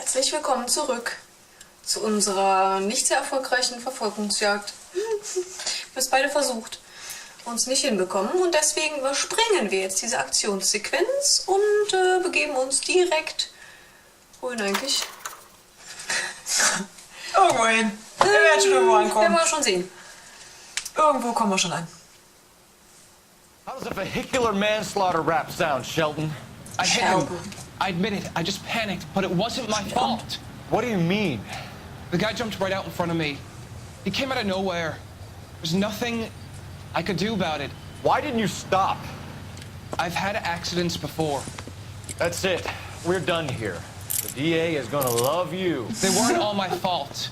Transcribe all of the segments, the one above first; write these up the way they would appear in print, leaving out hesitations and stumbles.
Herzlich willkommen zurück zu unserer nicht sehr erfolgreichen Verfolgungsjagd. Wir haben es beide versucht, uns nicht hinbekommen und deswegen überspringen wir jetzt diese Aktionssequenz und begeben uns direkt, wohin eigentlich? Irgendwo hin. Wir werden schon irgendwo ankommen. Werden wir schon sehen. Irgendwo kommen wir schon an. How does a vehicular manslaughter rap sound, Shelton? I hit him. I admit it. I just panicked, but it wasn't my fault. What do you mean? The guy jumped right out in front of me. He came out of nowhere. There's nothing I could do about it. Why didn't you stop? I've had accidents before. That's it. We're done here. The DA is gonna love you. They weren't all my fault.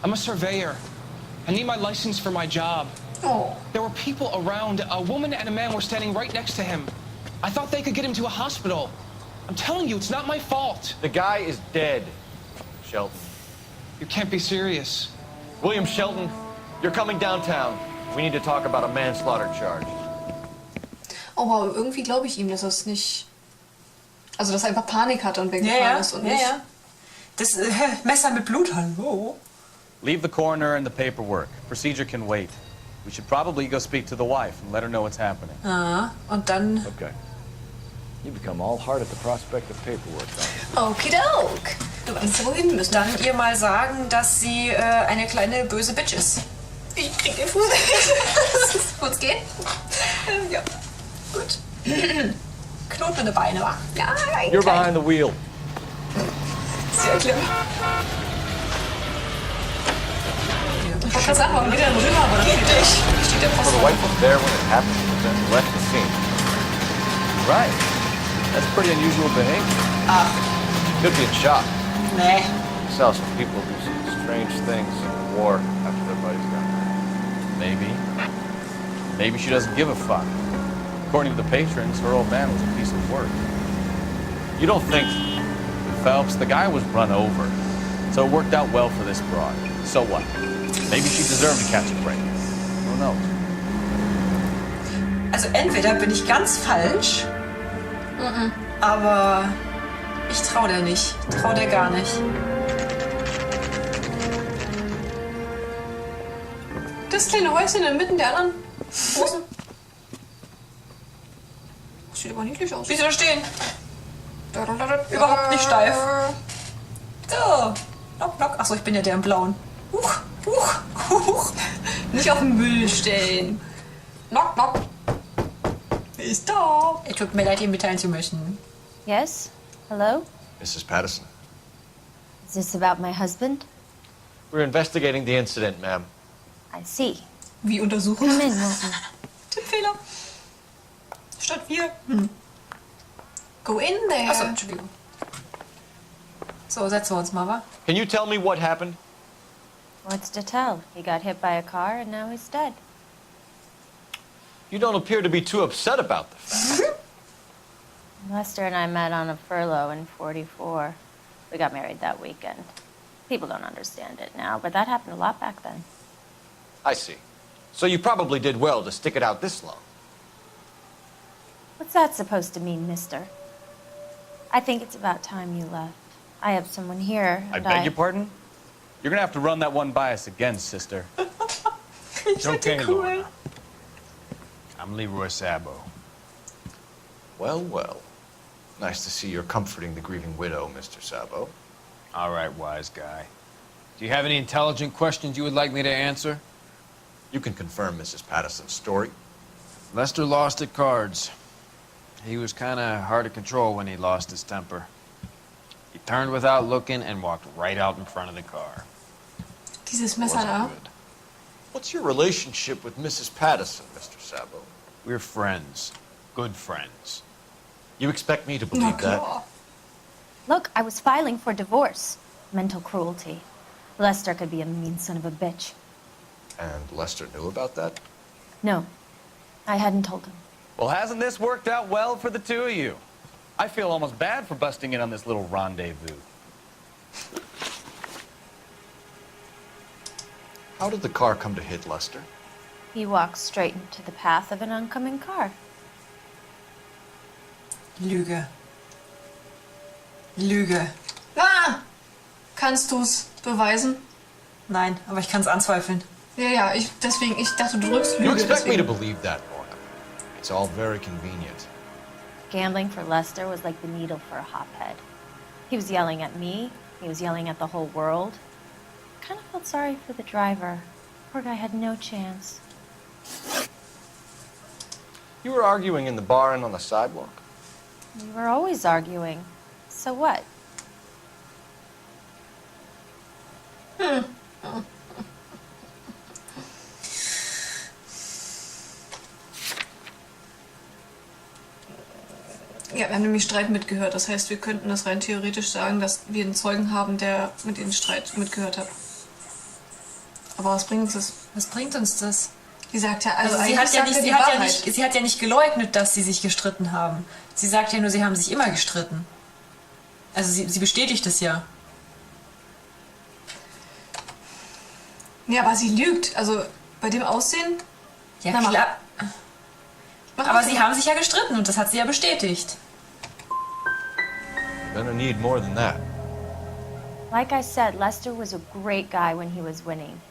I'm a surveyor. I need my license for my job. Oh. There were people around. A woman and a man were standing right next to him. I thought they could get him to a hospital. I'm telling you, it's not my fault. The guy is dead, Shelton. You can't be serious. William Shelton, you're coming downtown. We need to talk about a manslaughter charge. Oh wow, irgendwie glaube ich ihm, dass er es nicht... Also, dass er einfach Panik hatte und weggefahren ist und nicht... Ja. Das Messer mit Blut, hallo. Leave the coroner and the paperwork. Procedure can wait. We should probably go speak to the wife and let her know what's happening. Ah, und dann... Okay. You become all hard at the prospect of paperwork, don't Okidok. Du weißt ja, wohin wir müssen. Dann ihr mal sagen, dass sie eine kleine böse Bitch ist. Ich krieg den Fuß. Kurz gehen? Ja, gut. Knoten in die Beine, wa? Ja, ein You're behind the wheel. Sehr clever. Ich wollte gerade sagen, warum geht er denn rüber? Aber dann steht der So Post. the wife was there when it happened, but then left the scene. Right. That's pretty unusual behavior. Ach, Could be in shock. nee. You saw some people do some strange things in the war after their buddies got there. Maybe. Maybe she doesn't give a fuck. According to the patrons, her old man was a piece of work. You don't think... Phelps, the guy was run over. So it worked out well for this broad. So what? Maybe she deserved to catch a break. Who knows? Also entweder bin ich ganz falsch, aber ich trau der nicht. Ich trau der gar nicht. Das kleine Häuschen inmitten der anderen großen. Das sieht aber niedlich aus. Wie soll das stehen? Überhaupt nicht steif. So. Knock, knock. Achso, ich bin ja der im Blauen. Huch, huch, huch. Nicht auf den Müll stellen. Knock, knock. Ist da. Es tut mir leid, Ihnen mitteilen zu müssen. Yes? Hello? Mrs. Pattison. Is this about my husband? We're investigating the incident, ma'am. I see. Wie untersuchen? Come in, Wilson. Tippfehler. Statt wir. Go in there. Achso, Entschuldigung. So, setzen wir uns mal, wa? Can you tell me what happened? What's to tell? He got hit by a car and now he's dead. You don't appear to be too upset about the fact. Lester and I met on a furlough in '44. We got married that weekend. People don't understand it now, but that happened a lot back then. I see. So you probably did well to stick it out this long. What's that supposed to mean, mister? I think it's about time you left. I have someone here, I and beg your pardon? You're gonna have to run that one by us again, sister. Okay, cool. I'm Leroy Sabo. Well, well. Nice to see you're comforting the grieving widow, Mr. Sabo. All right, wise guy. Do you have any intelligent questions you would like me to answer? You can confirm Mrs. Pattison's story. Lester lost at cards. He was kind of hard to control when he lost his temper. He turned without looking and walked right out in front of the car. Dieses Messer da. Wasn't good. What's your relationship with Mrs. Pattison, Mr. Sabo? We're friends. Good friends. You expect me to believe that? Look, I was filing for divorce. Mental cruelty. Lester could be a mean son of a bitch. And Lester knew about that? No, I hadn't told him. Well, hasn't this worked out well for the two of you? I feel almost bad for busting in on this little rendezvous. How did the car come to hit Lester? He walks straight into the path of an oncoming car. Lüge. Lüge. Ah! Kannst du's beweisen? Nein, aber ich kann es anzweifeln. Ja, ich dachte, du drückst You Lüge. expect me to Deswegen. believe that, Lorna? It's all very convenient. Gambling for Lester was like the needle for a hotbed. He was yelling at me. He was yelling at the whole world. I kind of felt sorry for the driver. Poor guy had no chance. You were arguing in the bar and on the sidewalk? We were always arguing. So what? Ja, wir haben nämlich Streit mitgehört. Das heißt, wir könnten das rein theoretisch sagen, dass wir einen Zeugen haben, der mit den Streit mitgehört hat. Aber was bringt uns das? Was bringt uns das? Die sagt ja, also Sie eigentlich hat, sagt er die Wahrheit. sie hat ja nicht geleugnet, dass sie sich gestritten haben. Sie sagt ja nur, sie haben sich immer gestritten. Also sie bestätigt es ja. Ja, aber sie lügt. Also bei dem Aussehen. Ja, Na, mach. klar. Mach Aber mal. sie haben sich ja gestritten und das hat sie ja bestätigt. Gonna need more than that. Like I said, Lester was a great guy when he was winning.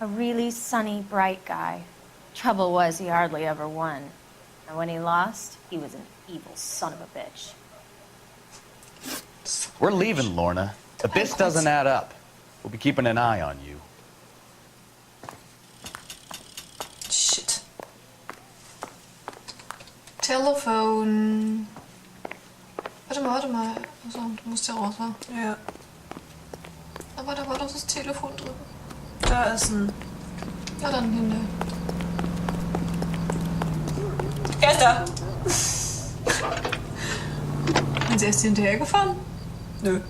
A really sunny, bright guy. Trouble was, he hardly ever won. And when he lost, he was an evil son of a bitch. We're leaving, Lorna. The this doesn't add up. We'll be keeping an eye on you. Shit. Telefon. Warte mal. Also, du musst ja raus, wa? Ja. Aber da war doch das Telefon drin. Da ist ein... Ja, dann hinter. Er ist da. Sind sie erst hinterher gefahren? Nö.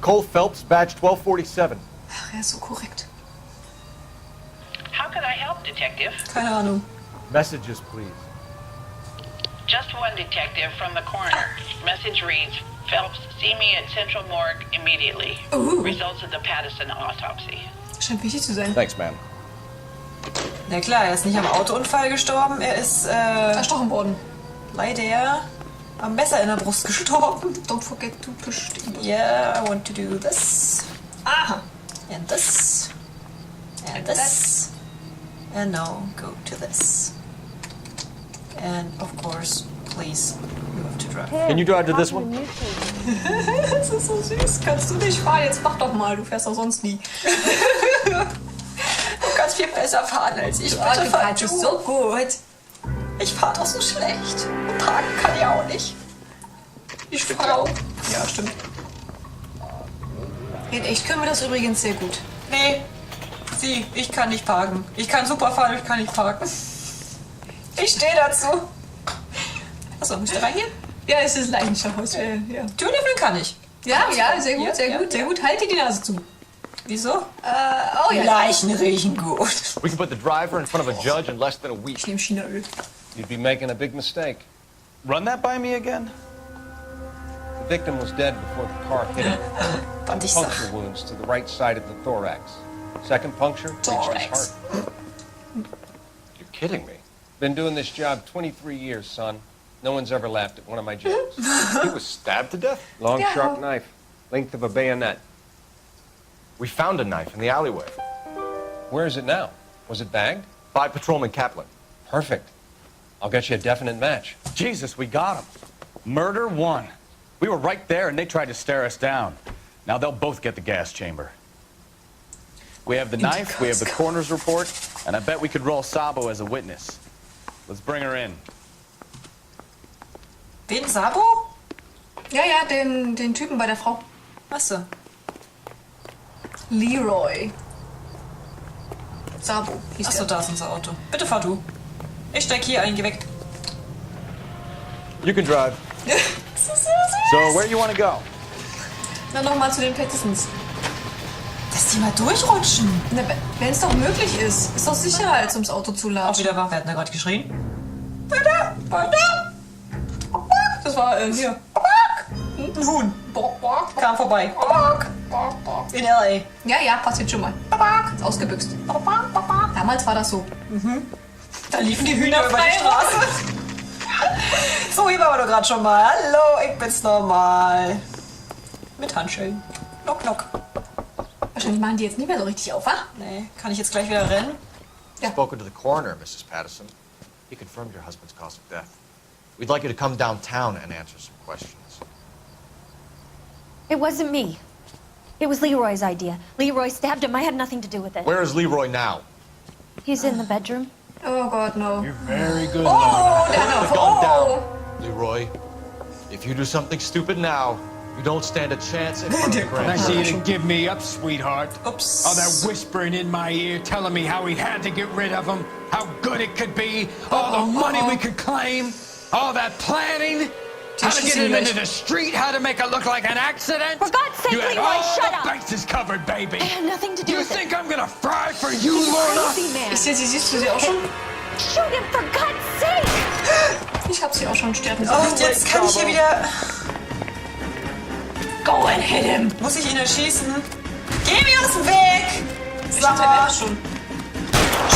Cole Phelps, badge 1247. Ach, er ist so korrekt. How can I help, Detective? Keine Ahnung. Messages, please. Just one detective from the coroner. Message reads, Phelps, see me at Central Morgue immediately. Ooh. Results of the Pattison autopsy. Scheint wichtig zu sein. Thanks, man. Na klar, er ist nicht am Autounfall gestorben, er ist Erstochen worden. leider am Messer in der Brust gestorben. Don't forget to push. Yeah, I want to do this. Aha. And this. And this. And now go to this. And of course, please, you have to drive. Can you drive to this one? Das ist so süß. Kannst du nicht fahren? Jetzt mach doch mal. Du fährst doch sonst nie. Du kannst viel besser fahren als ich. Du Bitte fahr fährst du. so gut. Ich fahr doch so schlecht. Und parken kann ich auch nicht. Die Frau. Ja, stimmt. In echt können wir das übrigens sehr gut. Nee, ich kann nicht parken. Ich kann super fahren, ich kann nicht parken. Ich stehe dazu. Achso, muss ich da reingehen? Ja, es ist Leidenschaft heute. Ja. Türen öffnen kann ich. Ja, sehr gut, Ja, sehr ja, gut, sehr gut. Halt dir die Nase zu. Wieso? Oh ja. Leichen riechen gut. We can put the driver in front of a judge in less than a week. Ich nehme Chinaöl. You'd be making a big mistake. Run that by me again? The victim was dead before the car hit him. Fand ich Puncture wounds to the right side of the thorax. Second puncture reached his Thorax. heart. You're kidding me. Been doing this job 23 years, son. No one's ever laughed at one of my jokes. He was stabbed to death? Long, Yeah. sharp knife. Length of a bayonet. We found a knife in the alleyway. Where is it now? Was it bagged? By Patrolman Kaplan. Perfect. I'll get you a definite match. Jesus, we got him. Murder one. We were right there and they tried to stare us down. Now they'll both get the gas chamber. We have the knife, we have the coroner's report, and I bet we could roll Sabo as a witness. Let's bring her in. Wen, Sabo? Ja, den Typen bei der Frau. Achso. Leroy. Sabo hieß Achso, der. da ist unser Auto. Bitte fahr du. Ich steig hier ein, geh weg. You can drive. Das ist so süß. So, where you want to go? Dann nochmal zu den Pattisons. Dass die mal durchrutschen. Wenn es doch möglich ist. Ist doch Sicherheit, ums Auto zu Auch latschen. wieder wach, wer hat denn da gerade geschrien? Das war hier. Ein Huhn. Kam vorbei. In L.A. Ja, passiert schon mal. Ist ausgebüxt. Damals war das so. Da liefen die Hühner über die Straße. So, hier waren wir doch gerade schon mal. Hallo, ich bin's nochmal. Mit Handschellen. Knock, knock. Wahrscheinlich machen die jetzt nicht mehr so richtig auf, wa? Nee, kann ich jetzt gleich wieder rennen? Spoken to the coroner, Mrs. Pattison. He confirmed your husband's cause of death. We'd like you to come downtown and answer some questions. It wasn't me. It was Leroy's idea. Leroy stabbed him. I had nothing to do with it. Where is Leroy now? He's in the bedroom. Oh Gott, no. You're very good, Oh, der Put hat the gun oh. down. Leroy, if you do something stupid now, you don't stand a chance in front of the grand Nice of jury. you to give me up, sweetheart. Oops. All that whispering in my ear, telling me how we had to get rid of him, how good it could be, all the money we could claim, all that planning, how to get it into the street, how to make it look like an accident. For God's sake, You had Leroy, all shut the up. bases covered, baby. I had nothing to do You with think it. I'm gonna fry for you, He's Lorna? crazy, man. Siehst du sie auch schon? Shoot him, for God's sake. Ich hab sie auch schon sterben Oh, sehen. jetzt kann ich hier wieder... Go and hit him. Muss ich ihn erschießen? Geh mir aus dem Weg! Ich dachte, er wäre schon.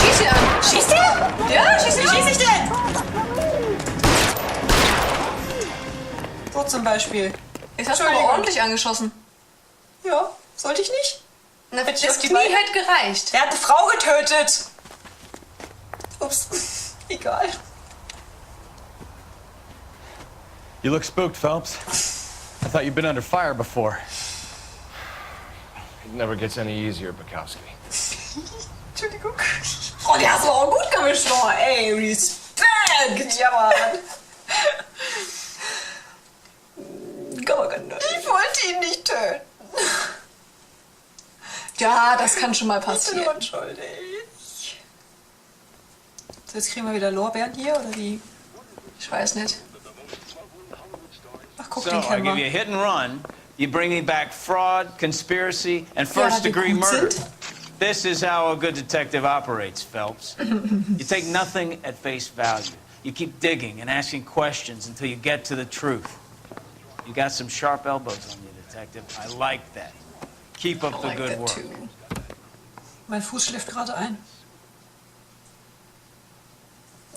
Schieß ihn an. Schießt der? Ja, schieß ihn Wie an. schieß ich denn? So zum Beispiel. Jetzt hast du aber ordentlich angeschossen. Ja, sollte ich nicht? Na, Hätte ich das auf die Knie Beine- hätte gereicht. Er hat eine Frau getötet. Ups, egal. You look spooked, Phelps. I thought you'd been under fire before. It never gets any easier, Bukowski. Entschuldigung. Oh, der hast du auch gut gemischt. Oh, ey, Respekt. Ja, Mann. Ich wollte ihn nicht töten. Ja, das kann schon mal Ich bin passieren. unschuldig. So, jetzt kriegen wir wieder Lorbeeren hier, oder wie? Ich weiß nicht. Ach, guck, So, den I kennen give wir. you a hit and run. You bring me back fraud, conspiracy, and first-degree gut murder. sind. This is how a good detective operates, Phelps. You take nothing at face value. You keep digging and asking questions until you get to the truth. You got some sharp elbows on you, detective. I like that. Keep up the Like good that work. too. Mein Fuß schläft gerade ein.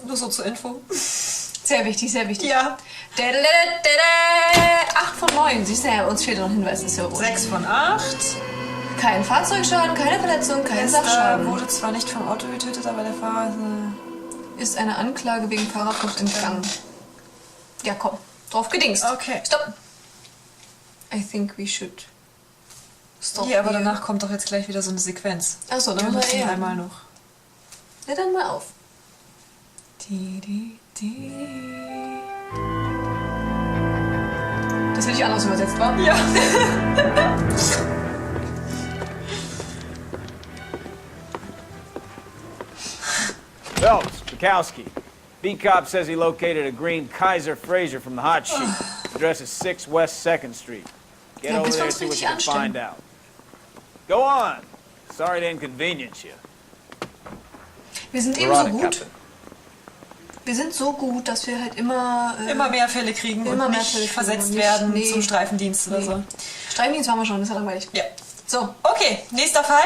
Nur so zur Info. Sehr wichtig, sehr wichtig. Ja. 8 von 9. Siehst du ja, uns fehlt noch ein Hinweis. Ist ja wurscht. 6 von 8. Kein Fahrzeugschaden, keine Verletzung, kein Esther Sachschaden. wurde zwar nicht vom Auto getötet, aber der Fahrer Ist eine Anklage wegen Fahrerflucht entgangen. Ja, komm. Drauf gedingst. Okay. Stopp. I think we should stop. Ja, aber here. danach kommt doch jetzt gleich wieder so eine Sequenz. Achso, Wir dann müssen müssen wir einmal noch. Ja, dann mal auf. Das hätte ich anders übersetzt, war? Ja. Phelps, Bukowski. B-Cop says he located a green Kaiser Fraser from the hot sheet. Address is 6 West 2nd Street. Get Ja, over bis wir there, uns see what richtig you can anstrengen. find out. Go on. Sorry to inconvenience you. Wir sind eben so gut. Wir sind so gut, dass wir halt immer... Immer mehr Fälle kriegen immer und mehr nicht Fälle kriegen versetzt und nicht- werden nee. zum Streifendienst oder Nee. so. Streifendienst waren wir schon, das ist ja langweilig. Ja. So, Okay, nächster Fall,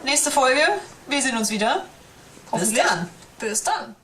nächste Folge. Wir sehen uns wieder. Bis hoffentlich. dann. Bis dann.